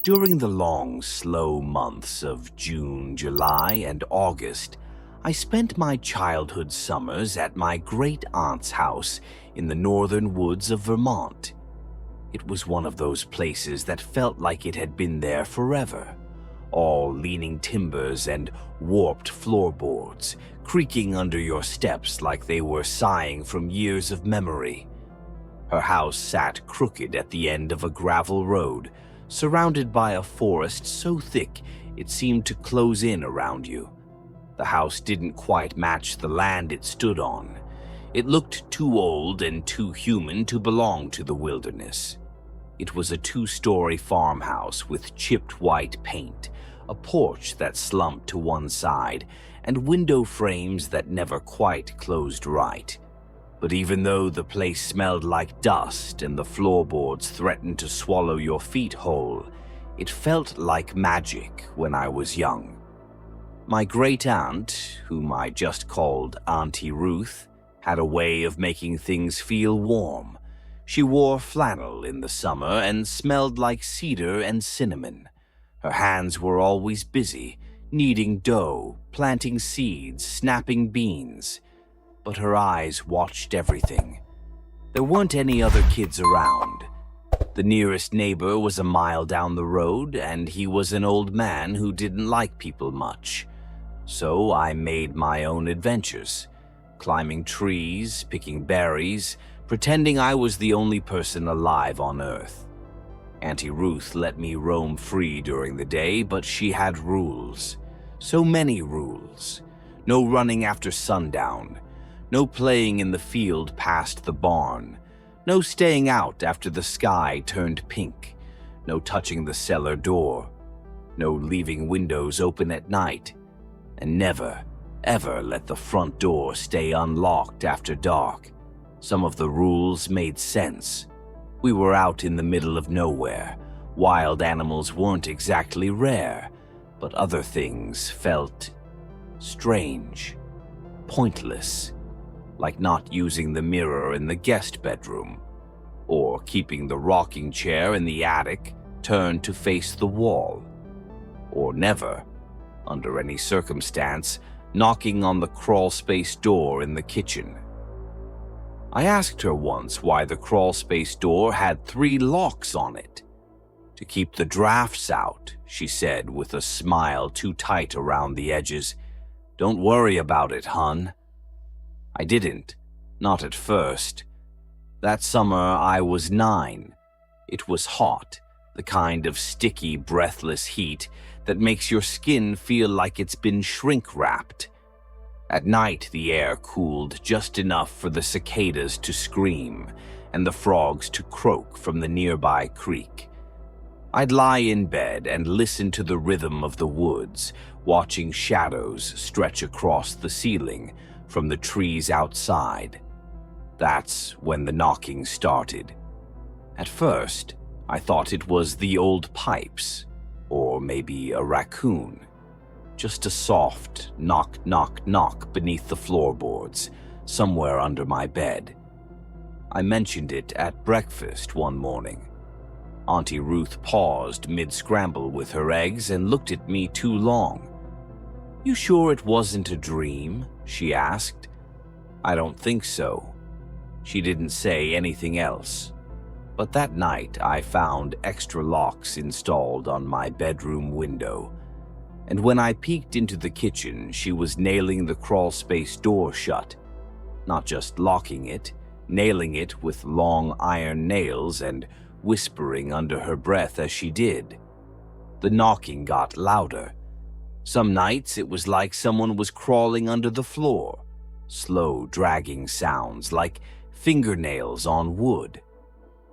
During the long, slow months of June, July, and August, I spent my childhood summers at my great-aunt's house in the northern woods of Vermont. It was one of those places that felt like it had been there forever. All leaning timbers and warped floorboards, creaking under your steps like they were sighing from years of memory. Her house sat crooked at the end of a gravel road, surrounded by a forest so thick it seemed to close in around you. The house didn't quite match the land it stood on. It looked too old and too human to belong to the wilderness. It was a 2-story farmhouse with chipped white paint, a porch that slumped to one side, and window frames that never quite closed right. But even though the place smelled like dust and the floorboards threatened to swallow your feet whole, it felt like magic when I was young. My great-aunt, whom I just called Auntie Ruth, had a way of making things feel warm. She wore flannel in the summer and smelled like cedar and cinnamon. Her hands were always busy, kneading dough, planting seeds, snapping beans. But her eyes watched everything. There weren't any other kids around. The nearest neighbor was a mile down the road, and he was an old man who didn't like people much. So I made my own adventures, climbing trees, picking berries, pretending I was the only person alive on Earth. Auntie Ruth let me roam free during the day, but she had rules. So many rules. No running after sundown. No playing in the field past the barn. No staying out after the sky turned pink. No touching the cellar door. No leaving windows open at night. And never, ever let the front door stay unlocked after dark. Some of the rules made sense. We were out in the middle of nowhere. Wild animals weren't exactly rare, but other things felt strange, pointless. Like not using the mirror in the guest bedroom, or keeping the rocking chair in the attic turned to face the wall, or never, under any circumstance, knocking on the crawlspace door in the kitchen. I asked her once why the crawlspace door had 3 locks on it. To keep the drafts out, she said with a smile too tight around the edges. Don't worry about it, hun. I didn't, not at first. That summer I was 9. It was hot, the kind of sticky, breathless heat that makes your skin feel like it's been shrink-wrapped. At night the air cooled just enough for the cicadas to scream and the frogs to croak from the nearby creek. I'd lie in bed and listen to the rhythm of the woods, watching shadows stretch across the ceiling from the trees outside. That's when the knocking started. At first, I thought it was the old pipes, or maybe a raccoon. Just a soft knock, knock, knock beneath the floorboards, somewhere under my bed. I mentioned it at breakfast one morning. Auntie Ruth paused mid-scramble with her eggs and looked at me too long. "You sure it wasn't a dream?" she asked. "I don't think so." She didn't say anything else. But that night I found extra locks installed on my bedroom window. And when I peeked into the kitchen, she was nailing the crawlspace door shut. Not just locking it, nailing it with long iron nails and whispering under her breath as she did. The knocking got louder. Some nights it was like someone was crawling under the floor. Slow, dragging sounds like fingernails on wood.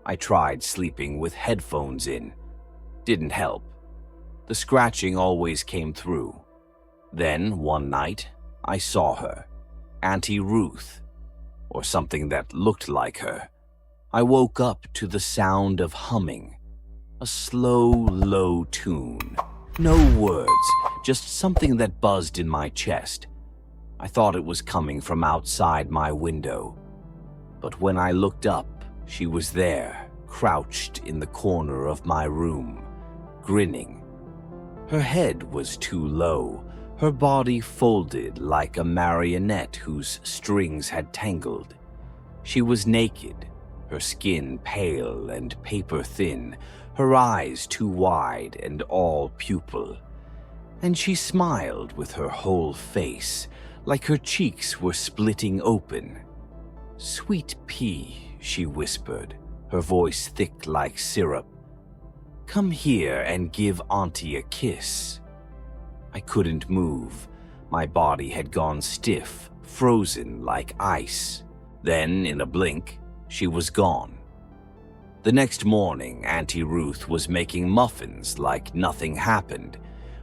I tried sleeping with headphones in. Didn't help. The scratching always came through. Then, one night, I saw her. Auntie Ruth. Or something that looked like her. I woke up to the sound of humming. A slow, low tune. No words, just something that buzzed in my chest. I thought it was coming from outside my window. But when I looked up, she was there, crouched in the corner of my room. grinning. Her head was too low, her body folded like a marionette whose strings had tangled. She was naked, her skin pale and paper-thin, her eyes too wide and all pupil. And she smiled with her whole face, like her cheeks were splitting open. "Sweet pea," she whispered, her voice thick like syrup. "Come here and give Auntie a kiss." I couldn't move. My body had gone stiff, frozen like ice. Then, in a blink, she was gone. The next morning, Auntie Ruth was making muffins like nothing happened.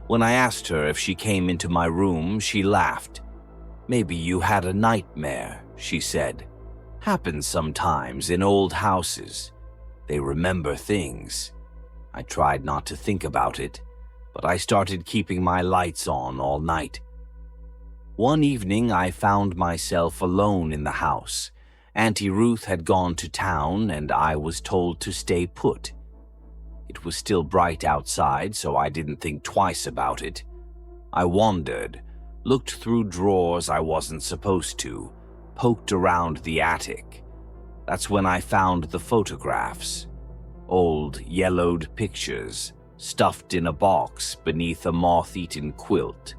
When I asked her if she came into my room, she laughed. "Maybe you had a nightmare," she said. "Happens sometimes in old houses. They remember things." I tried not to think about it, but I started keeping my lights on all night. One evening, I found myself alone in the house. Auntie Ruth had gone to town, and I was told to stay put. It was still bright outside, so I didn't think twice about it. I wandered, looked through drawers I wasn't supposed to, poked around the attic. That's when I found the photographs. Old, yellowed pictures, stuffed in a box beneath a moth-eaten quilt.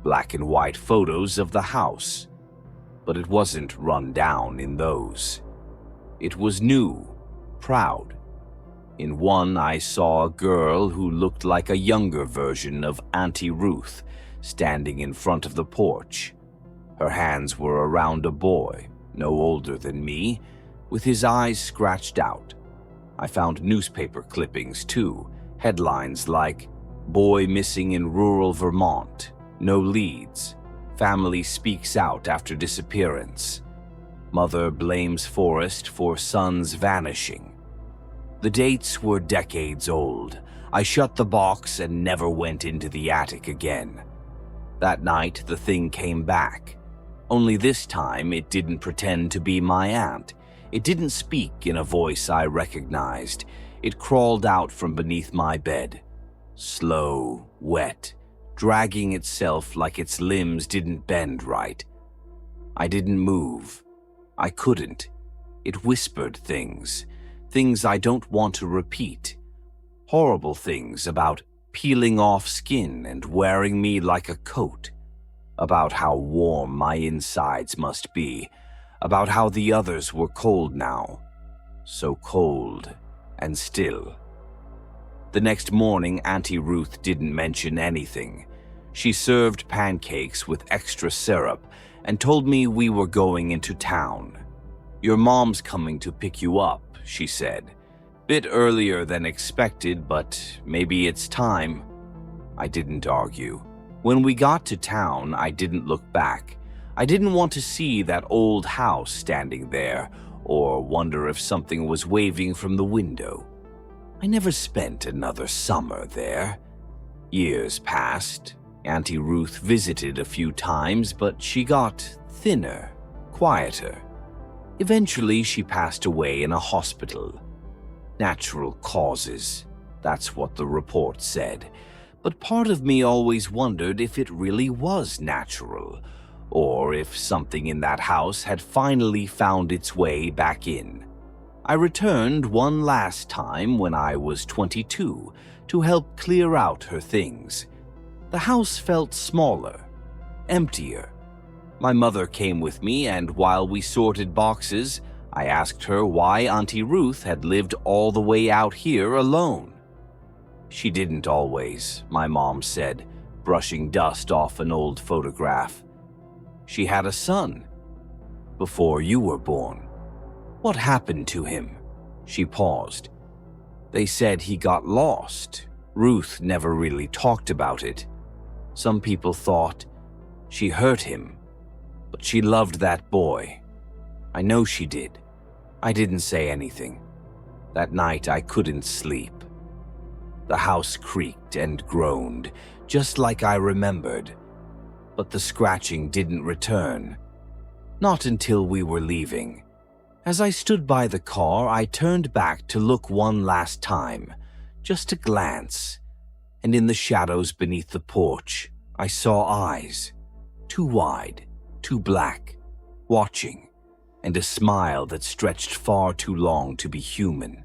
Black and white photos of the house. But it wasn't run down in those. It was new, proud. In one, I saw a girl who looked like a younger version of Auntie Ruth, standing in front of the porch. Her hands were around a boy, no older than me, with his eyes scratched out. I found newspaper clippings too, headlines like, "Boy missing in rural Vermont, no leads. Family speaks out after disappearance. Mother blames forest for son's vanishing." The dates were decades old. I shut the box and never went into the attic again. That night, the thing came back. Only this time, it didn't pretend to be my aunt. It didn't speak in a voice I recognized. It crawled out from beneath my bed. Slow, wet, dragging itself like its limbs didn't bend right. I didn't move. I couldn't. It whispered things I don't want to repeat. Horrible things about peeling off skin and wearing me like a coat. About how warm my insides must be. About how the others were cold now. So cold and still. The next morning, Auntie Ruth didn't mention anything. She served pancakes with extra syrup and told me we were going into town. "Your mom's coming to pick you up," she said. "Bit earlier than expected, but maybe it's time." I didn't argue. When we got to town, I didn't look back. I didn't want to see that old house standing there, or wonder if something was waving from the window. I never spent another summer there. Years passed. Auntie Ruth visited a few times, but she got thinner, quieter. Eventually, she passed away in a hospital. Natural causes, that's what the report said. But part of me always wondered if it really was natural, or if something in that house had finally found its way back in. I returned one last time when I was 22 to help clear out her things. The house felt smaller, emptier. My mother came with me, and while we sorted boxes, I asked her why Auntie Ruth had lived all the way out here alone. "She didn't always," my mom said, brushing dust off an old photograph. "She had a son before you were born." "What happened to him?" She paused. "They said he got lost. Ruth never really talked about it. Some people thought she hurt him, but she loved that boy. I know she did. I didn't say anything. That night I couldn't sleep." The house creaked and groaned, just like I remembered. But the scratching didn't return. Not until we were leaving. As I stood by the car, I turned back to look one last time. Just a glance. and in the shadows beneath the porch, I saw eyes, too wide, too black, watching, and a smile that stretched far too long to be human.